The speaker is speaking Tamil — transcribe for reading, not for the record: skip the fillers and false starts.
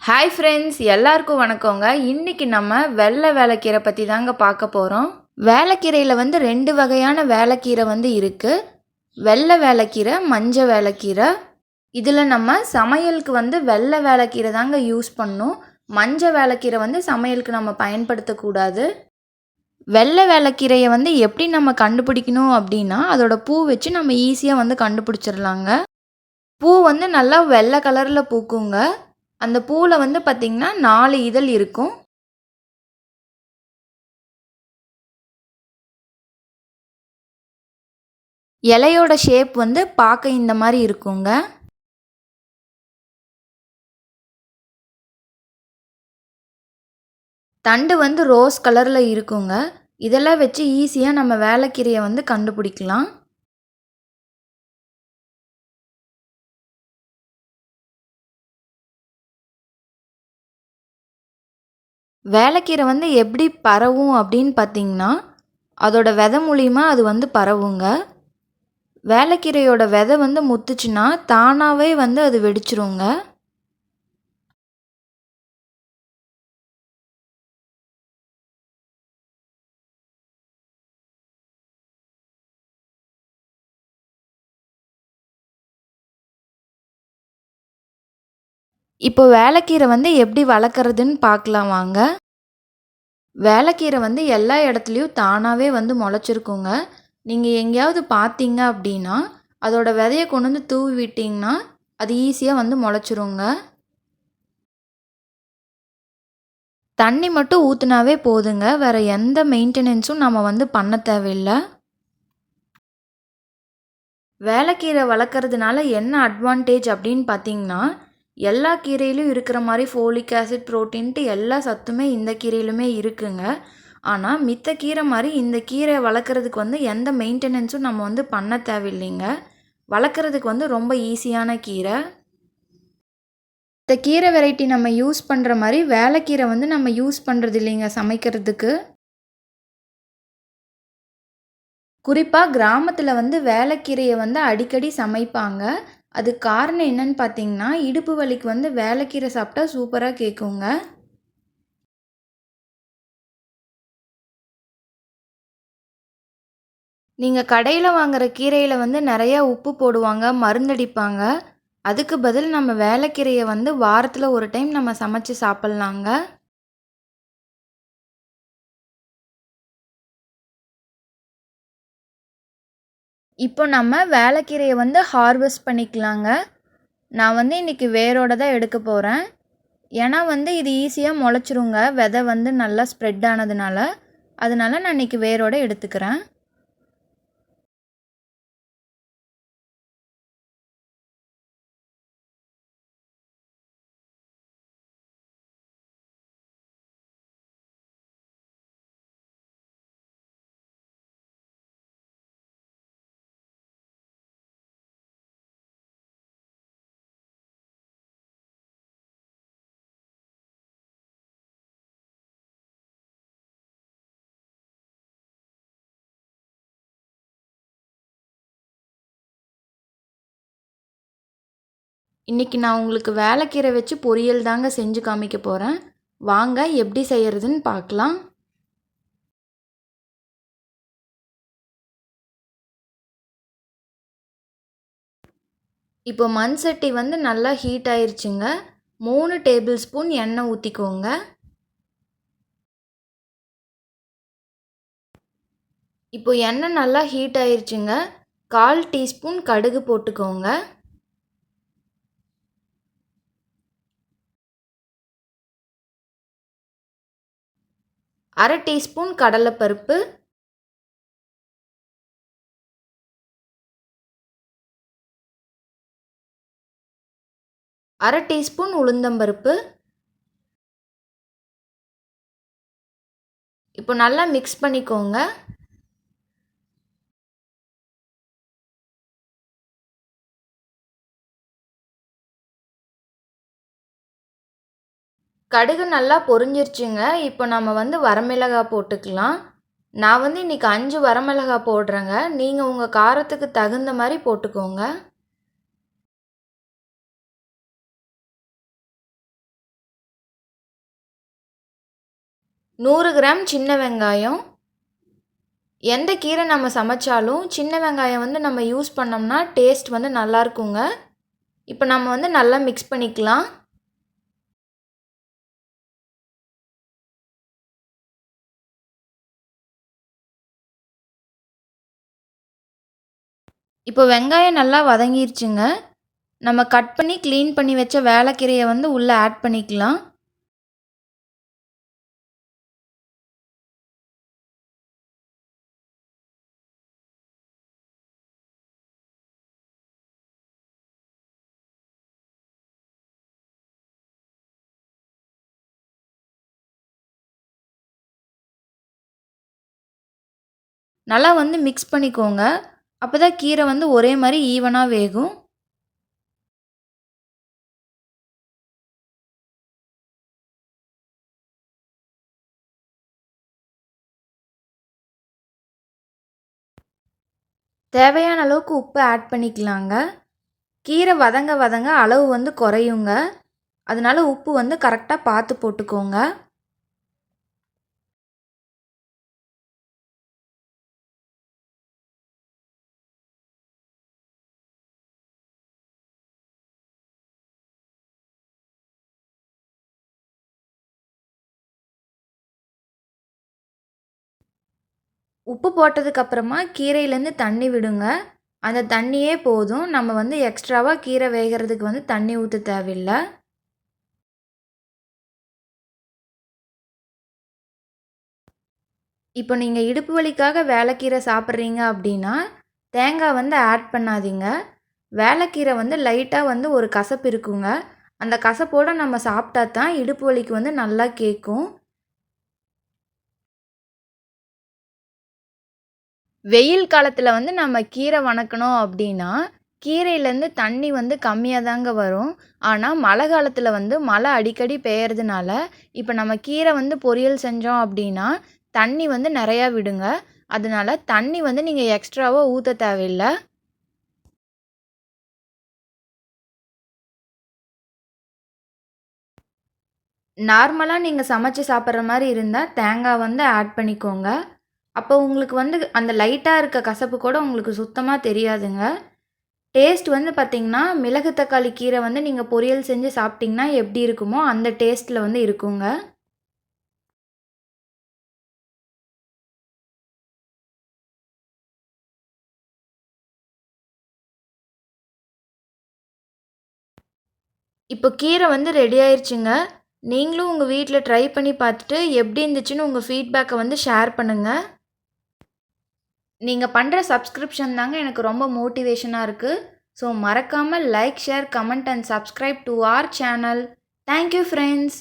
ஹாய் ஃப்ரெண்ட்ஸ், எல்லாருக்கும் வணக்கங்க. இன்றைக்கி நம்ம வெள்ளை வேலைக்கீரை பற்றி தாங்க பார்க்க போகிறோம். வேலைக்கீரையில் வந்து 2 வகையான வேலைக்கீரை வந்து இருக்குது. வெள்ளை வேலைக்கீரை, மஞ்சள் வேலைக்கீரை. இதில் நம்ம சமையலுக்கு வந்து வெள்ளை வேலைக்கீரை தாங்க யூஸ் பண்ணணும். மஞ்சள் வேலைக்கீரை வந்து சமையலுக்கு நம்ம பயன்படுத்தக்கூடாது. வெள்ளை வேலைக்கீரையை வந்து எப்படி நம்ம கண்டுபிடிக்கணும் அப்படின்னா, அதோட பூ வச்சு நம்ம ஈஸியாக வந்து கண்டுபிடிச்சிடலாங்க. பூ வந்து நல்லா வெள்ளை கலரில் பூக்குங்க. அந்த பூவில் வந்து பார்த்திங்கன்னா 4 இதழ் இருக்கும். இலையோட ஷேப் வந்து பார்க்க இந்த மாதிரி இருக்குங்க. தண்டு வந்து ரோஸ் கலரில் இருக்குங்க. இதெல்லாம் வச்சு ஈஸியாக நம்ம வேலைக்கீரையை வந்து கண்டுபிடிக்கலாம். வேலைக்கீரை வந்து எப்படி பரவும் அப்படின்னு பார்த்திங்கன்னா, அதோட விதை மூலிமா அது வந்து பரவுங்க. வேலைக்கீரையோட விதை வந்து முத்துச்சுன்னா தானாகவே வந்து அது வெடிச்சிருங்க. இப்போ வேலைக்கீரை வந்து எப்படி வளர்க்குறதுன்னு பார்க்கலாம் வாங்க. வேலைக்கீரை வந்து எல்லா இடத்துலையும் தானாகவே வந்து முளைச்சிருக்குங்க. நீங்கள் எங்கேயாவது பார்த்தீங்க அப்படின்னா அதோட விதையை கொண்டு வந்து தூவி விட்டிங்கன்னா அது ஈஸியாக வந்து முளைச்சிருங்க. தண்ணி மட்டும் ஊற்றுனாவே போதுங்க. வேறு எந்த மெயின்டெனன்ஸும் நம்ம வந்து பண்ண தேவையில்லை. வேலைக்கீரை வளர்க்குறதுனால என்ன அட்வான்டேஜ் அப்படின்னு பார்த்தீங்கன்னா, எல்லா கீரையிலும் இருக்கிற மாதிரி ஃபோலிக் ஆசிட், புரோட்டீன்ட்டு எல்லா சத்துமே இந்த கீரையிலுமே இருக்குங்க. ஆனால் மித்த கீரை மாதிரி இந்த கீரை வளர்க்குறதுக்கு வந்து எந்த மெயின்டெனன்ஸும் நம்ம வந்து பண்ண தேவையில்லைங்க. வளர்க்குறதுக்கு வந்து ரொம்ப ஈஸியான கீரை. இந்த கீரை வெரைட்டி நம்ம யூஸ் பண்ணுற மாதிரி வேலைக்கீரை வந்து நம்ம யூஸ் பண்ணுறது இல்லைங்க சமைக்கிறதுக்கு. குறிப்பாக கிராமத்தில் வந்து வேலைக்கீரையை வந்து அடிக்கடி சமைப்பாங்க. அதுக்கு காரணம் என்னன்னு பார்த்தீங்கன்னா, இடுப்பு வலிக்கு வந்து வேலைக்கீரை சாப்பிட்டா சூப்பராக கேட்குங்க. நீங்கள் கடையில் வாங்குகிற கீரையில் வந்து நிறையா உப்பு போடுவாங்க, மருந்தடிப்பாங்க. அதுக்கு பதில் நம்ம வேலைக்கீரையை வந்து வாரத்தில் ஒரு டைம் நம்ம சமைச்சு சாப்பிட்லாங்க. இப்போ நம்ம வேலைக்கீரையை வந்து ஹார்வெஸ்ட் பண்ணிக்கலாங்க. நான் வந்து இன்றைக்கி வேரோட தான் எடுக்க போகிறேன். ஏன்னா வந்து இது ஈஸியாக முளைச்சிருங்க, விதை வந்து நல்லா ஸ்ப்ரெட் ஆனதுனால. அதனால நான் இன்றைக்கி வேரோட எடுத்துக்கிறேன். இன்றைக்கி நான் உங்களுக்கு வேலைக்கீரை வச்சு பொரியல் தாங்க செஞ்சு காமிக்க போகிறேன். வாங்க எப்படி செய்கிறதுன்னு பார்க்கலாம். இப்போ மண் சட்டி வந்து நல்லா ஹீட் ஆயிருச்சுங்க. 3 டேபிள் ஸ்பூன் எண்ணெய் ஊற்றிக்கோங்க. இப்போ எண்ணெய் நல்லா ஹீட் ஆயிருச்சுங்க. 1/4 டீஸ்பூன் கடுகு போட்டுக்கோங்க. அரை டீஸ்பூன் கடலைப்பருப்பு, அரை டீஸ்பூன் உளுந்தம்பருப்பு. இப்போ நல்லா மிக்ஸ் பண்ணிக்கோங்க. கடுகு நல்லா பொரிஞ்சிருச்சுங்க. இப்போ நம்ம வந்து வரமிளகாய் போட்டுக்கலாம். நான் வந்து இன்றைக்கி 5 வரமிளகாய் போடுறேங்க. நீங்கள் உங்கள் காரத்துக்கு தகுந்த மாதிரி போட்டுக்கோங்க. 100 கிராம் சின்ன வெங்காயம். எந்த கீரை நம்ம சமைச்சாலும் சின்ன வெங்காயம் வந்து நம்ம யூஸ் பண்ணோம்னா டேஸ்ட் வந்து நல்லா இருக்குங்க. இப்போ நம்ம வந்து நல்லா மிக்ஸ் பண்ணிக்கலாம். இப்போ வெங்காயம் நல்லா வதங்கிருச்சுங்க. நம்ம கட் பண்ணி க்ளீன் பண்ணி வச்ச வேளக்கீரையை வந்து உள்ளே ஆட் பண்ணிக்கலாம். நல்லா வந்து மிக்ஸ் பண்ணிக்கோங்க. அப்போ தான் கீரை வந்து ஒரே மாதிரி ஈவனாக வேகும். தேவையான அளவுக்கு உப்பு ஆட் பண்ணிக்கலாங்க. கீரை வதங்க வதங்க அளவு வந்து குறையுங்க. அதனால உப்பு வந்து கரெக்டாக பார்த்து போட்டுக்கோங்க. உப்பு போட்டதுக்கப்புறமா கீரையிலேருந்து தண்ணி விடுங்க. அந்த தண்ணியே போதும். நம்ம வந்து எக்ஸ்ட்ராவாக கீரை வேகிறதுக்கு வந்து தண்ணி ஊற்ற தேவையில்லை. இப்போ நீங்கள் இடுப்பு வலிக்காக வேளக்கீரை சாப்பிட்றீங்க அப்படின்னா தேங்காய் வந்து ஆட் பண்ணாதீங்க. வேளக்கீரை வந்து லைட்டாக வந்து ஒரு கசப்பு இருக்குங்க. அந்த கசப்போடு நம்ம சாப்பிட்டா தான் இடுப்பு வலிக்கு வந்து நல்லா கேட்கும். வெயில் காலத்தில் வந்து நம்ம கீரை வணக்கணும் அப்படின்னா கீரையிலேருந்து தண்ணி வந்து கம்மியாக தாங்க வரும். ஆனால் மழை காலத்தில் வந்து மழை அடிக்கடி பெய்யறதுனால இப்போ நம்ம கீரை வந்து பொரியல் செஞ்சோம் அப்படின்னா தண்ணி வந்து நிறையா விடுங்க. அதனால தண்ணி வந்து நீங்கள் எக்ஸ்ட்ராவாக ஊற்ற தேவையில்லை. நார்மலாக நீங்கள் சமைச்சு சாப்பிட்ற மாதிரி இருந்தால் தேங்காய் வந்து ஆட் பண்ணிக்கோங்க. அப்போ உங்களுக்கு வந்து அந்த லைட்டாக இருக்க கசப்பு கூட உங்களுக்கு சுத்தமாக தெரியாதுங்க. டேஸ்ட் வந்து பார்த்திங்கன்னா மிளகு தக்காளி கீரை வந்து நீங்கள் பொரியல் செஞ்சு சாப்பிட்டிங்கன்னா எப்படி இருக்குமோ அந்த டேஸ்ட்டில் வந்து இருக்குங்க. இப்போ கீரை வந்து ரெடி ஆயிடுச்சுங்க. நீங்களும் உங்கள் வீட்டில் ட்ரை பண்ணி பார்த்துட்டு எப்படி இருந்துச்சுன்னு உங்கள் ஃபீட்பேக்கை வந்து ஷேர் பண்ணுங்கள். நீங்கள் பண்ணுற சப்ஸ்கிரிப்ஷன் தாங்க எனக்கு ரொம்ப மோட்டிவேஷனாக இருக்குது. ஸோ மறக்காமல் like, share, comment and subscribe to R channel. Thank you friends.